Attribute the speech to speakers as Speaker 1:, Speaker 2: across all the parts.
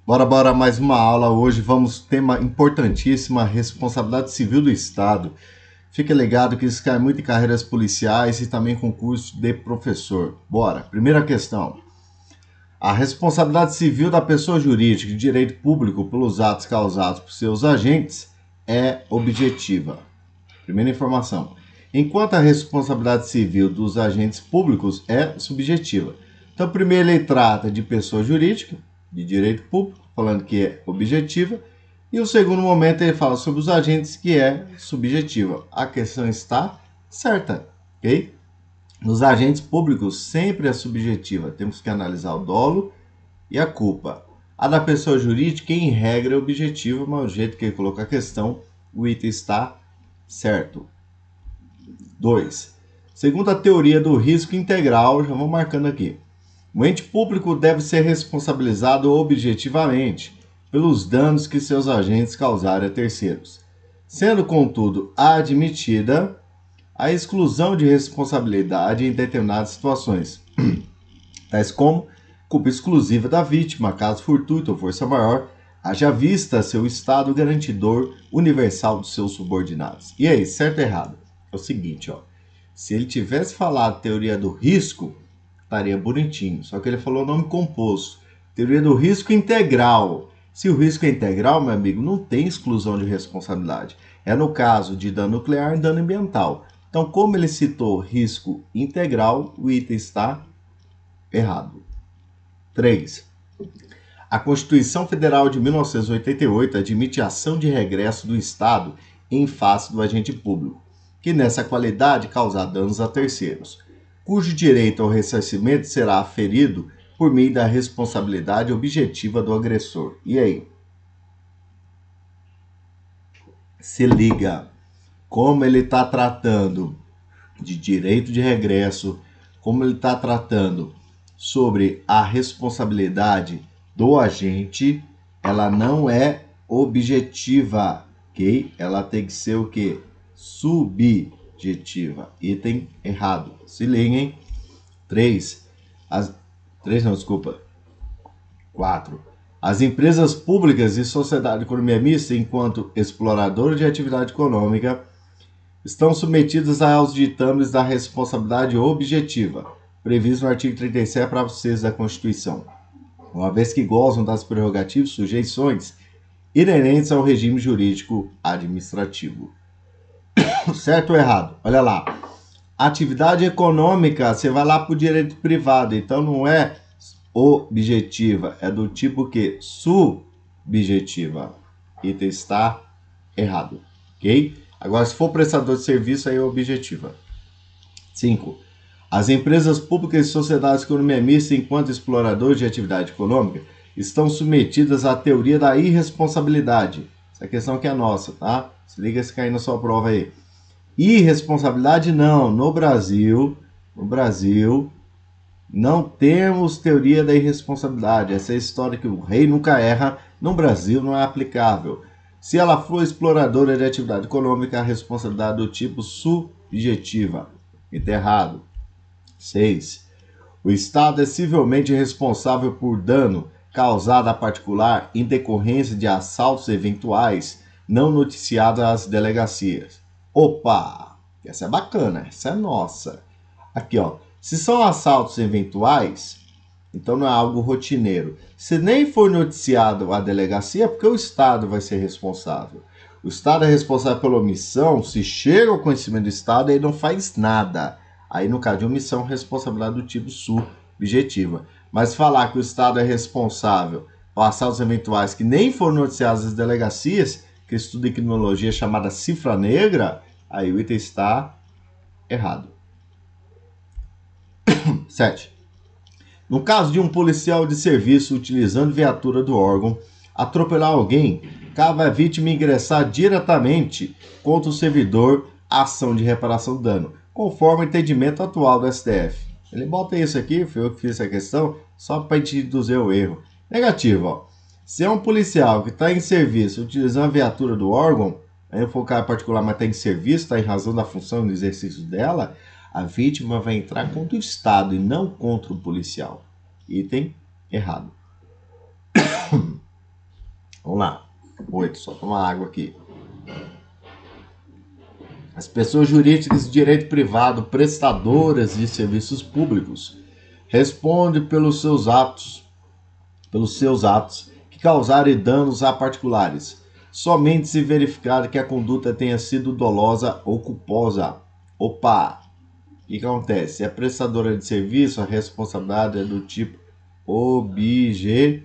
Speaker 1: Bora, mais uma aula. Hoje vamos tema importantíssima, responsabilidade civil do Estado. Fique ligado que isso cai muito em carreiras policiais e também concurso de professor. Bora. Primeira questão. A responsabilidade civil da pessoa jurídica de direito público pelos atos causados por seus agentes é objetiva. Primeira informação. Enquanto a responsabilidade civil dos agentes públicos é subjetiva. Então, primeiro ele trata de pessoa jurídica, de direito público, falando que é objetiva, e o segundo momento ele fala sobre os agentes, que é subjetiva. A questão está certa, ok? Nos agentes públicos sempre é subjetiva, temos que analisar o dolo e a culpa. A da pessoa jurídica, em regra, é objetiva, mas o jeito que ele colocou a questão, o item está certo. 2. Segundo a teoria do risco integral, já vou marcando aqui. O ente público deve ser responsabilizado objetivamente pelos danos que seus agentes causarem a terceiros, sendo, contudo, admitida a exclusão de responsabilidade em determinadas situações, tais como culpa exclusiva da vítima, caso fortuito ou força maior, haja vista seu estado garantidor universal dos seus subordinados. E aí, certo ou errado? É o seguinte, ó. Se ele tivesse falado teoria do risco, estaria bonitinho. Só que ele falou o nome composto. Teoria do risco integral. Se o risco é integral, meu amigo, não tem exclusão de responsabilidade. É no caso de dano nuclear e dano ambiental. Então, como ele citou risco integral, o item está errado. 3. A Constituição Federal de 1988 admite a ação de regresso do Estado em face do agente público, que nessa qualidade causar danos a terceiros, cujo direito ao ressarcimento será aferido por meio da responsabilidade objetiva do agressor. E aí? Se liga como ele está tratando de direito de regresso, como ele está tratando sobre a responsabilidade do agente, ela não é objetiva, ok? Ela tem que ser o quê? Subjetiva. Item errado. Se liguem. 4. As empresas públicas e sociedade de economia mista, enquanto explorador de atividade econômica, estão submetidas aos ditames da responsabilidade objetiva, previsto no artigo 37, parágrafo 6 da Constituição, uma vez que gozam das prerrogativas e sujeições inerentes ao regime jurídico administrativo. Certo ou errado? Olha lá. Atividade econômica, você vai lá para o direito privado, então não é objetiva, é do tipo que subjetiva. Item está errado, ok? Agora, se for prestador de serviço, aí é objetiva. 5. As empresas públicas e sociedades de economia mista, enquanto exploradores de atividade econômica, estão submetidas à teoria da irresponsabilidade. Essa questão que é nossa, tá? Se liga se cair na sua prova aí. Irresponsabilidade não. No Brasil, não temos teoria da irresponsabilidade. Essa é a história que o rei nunca erra. No Brasil não é aplicável. Se ela for exploradora de atividade econômica, a responsabilidade do tipo subjetiva. Está errado. 6. O Estado é civilmente responsável por dano causado a particular em decorrência de assaltos eventuais não noticiados às delegacias. Opa! Essa é bacana, essa é nossa. Aqui, ó. Se são assaltos eventuais, então não é algo rotineiro. Se nem for noticiado à delegacia, é porque o Estado vai ser responsável. O Estado é responsável pela omissão. Se chega ao conhecimento do Estado, ele não faz nada. Aí, no caso de omissão, responsabilidade do tipo subjetiva. Mas falar que o Estado é responsável por assaltos eventuais que nem foram noticiados às delegacias, que estuda em criminologia chamada cifra negra, aí o item está errado. 7. No caso de um policial de serviço utilizando viatura do órgão atropelar alguém, cabe à vítima ingressar diretamente contra o servidor a ação de reparação do dano, conforme o entendimento atual do STF. Ele bota isso aqui, foi eu que fiz essa questão, só para induzir o erro. Negativo, ó. Se é um policial que está em serviço utilizando a viatura do órgão, aí eu for um cara particular, mas está em serviço, está em razão da função e do exercício dela, a vítima vai entrar contra o Estado e não contra o policial. Item errado. Vamos lá. 8. Só tomar água aqui. As pessoas jurídicas de direito privado prestadoras de serviços públicos respondem pelos seus atos que causarem danos a particulares, somente se verificar que a conduta tenha sido dolosa ou culposa. Opa! O que acontece? Se é prestadora de serviço, a responsabilidade é do tipo objetiva.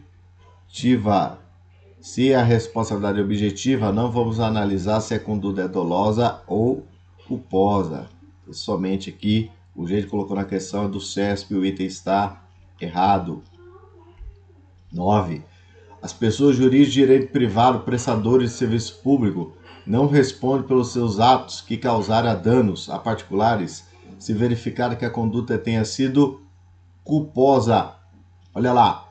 Speaker 1: Se a responsabilidade é objetiva, não vamos analisar se a conduta é dolosa ou culposa. E somente aqui, o jeito que colocou na questão é do CESP, o item está errado. 9. As pessoas jurídicas de direito privado, prestadores de serviço público, não respondem pelos seus atos que causaram danos a particulares, se verificar que a conduta tenha sido culposa. Olha lá.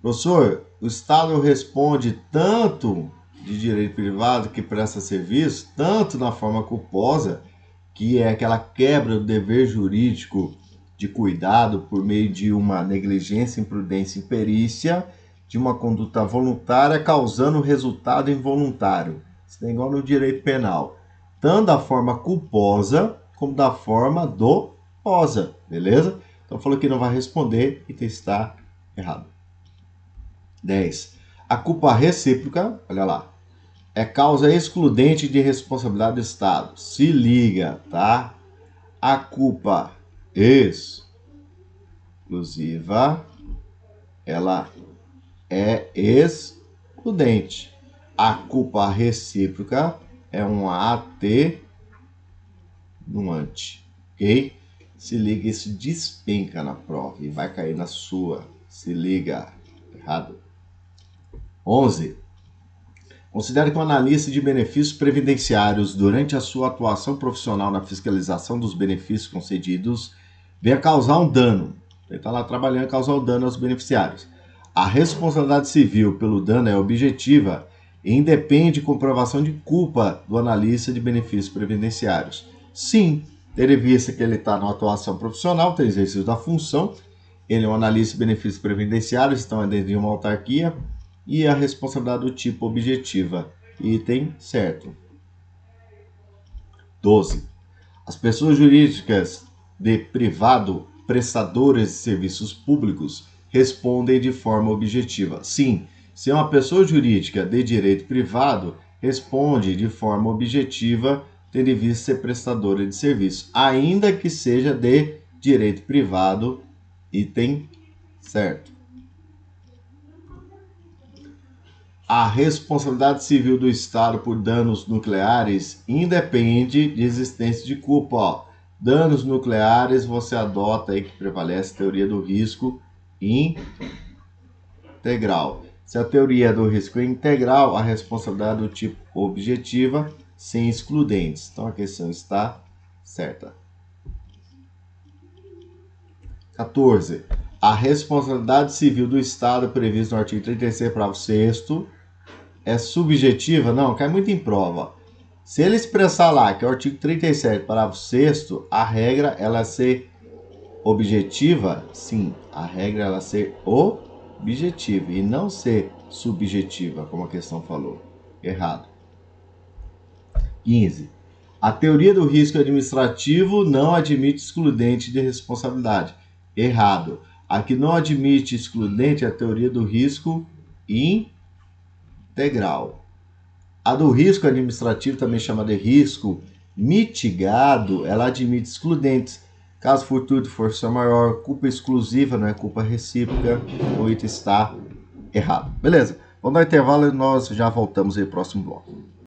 Speaker 1: Professor, o Estado responde tanto de direito privado que presta serviço, tanto na forma culposa, que é aquela quebra do dever jurídico de cuidado por meio de uma negligência, imprudência, imperícia, de uma conduta voluntária causando resultado involuntário. Isso é igual no direito penal. Tanto da forma culposa como da forma dolosa, beleza? Então falou que não vai responder e está errado. 10. A culpa recíproca, olha lá, é causa excludente de responsabilidade do Estado. Se liga, tá? A culpa exclusiva, ela é excludente. A culpa recíproca é um atenuante, ok? Se liga, isso despenca na prova e vai cair na sua. Se liga, errado. 11. Considere que o analista de benefícios previdenciários, durante a sua atuação profissional na fiscalização dos benefícios concedidos, venha causar um dano. Ele está lá trabalhando e causar um dano aos beneficiários. A responsabilidade civil pelo dano é objetiva e independe de comprovação de culpa do analista de benefícios previdenciários. Sim, tendo em vista que ele está na atuação profissional, tem exercício da função, ele é um analista de benefícios previdenciários, então é dentro de uma autarquia, e a responsabilidade do tipo objetiva. Item certo. 12. As pessoas jurídicas de privado prestadoras de serviços públicos respondem de forma objetiva. Sim, se é uma pessoa jurídica de direito privado, responde de forma objetiva, tendo em vista ser prestadora de serviço, ainda que seja de direito privado, item certo. A responsabilidade civil do Estado por danos nucleares independe de existência de culpa. Ó, danos nucleares, você adota aí que prevalece a teoria do risco integral. Se a teoria do risco é integral, a responsabilidade do tipo objetiva, sem excludentes. Então a questão está certa. 14. A responsabilidade civil do Estado prevista no artigo 36, parágrafo 6º, é subjetiva? Não, cai muito em prova. Se ele expressar lá que é o artigo 37, parágrafo 6º, a regra ela ser objetiva, sim, a regra ela ser objetiva e não ser subjetiva, como a questão falou. Errado. 15. A teoria do risco administrativo não admite excludente de responsabilidade. Errado. A que não admite excludente é a teoria do risco integral. A do risco administrativo, também chama de risco mitigado, ela admite excludentes. Caso fortuito, força maior, culpa exclusiva, não é culpa recíproca, o item está errado. Beleza, vamos dar intervalo e nós já voltamos aí no próximo bloco.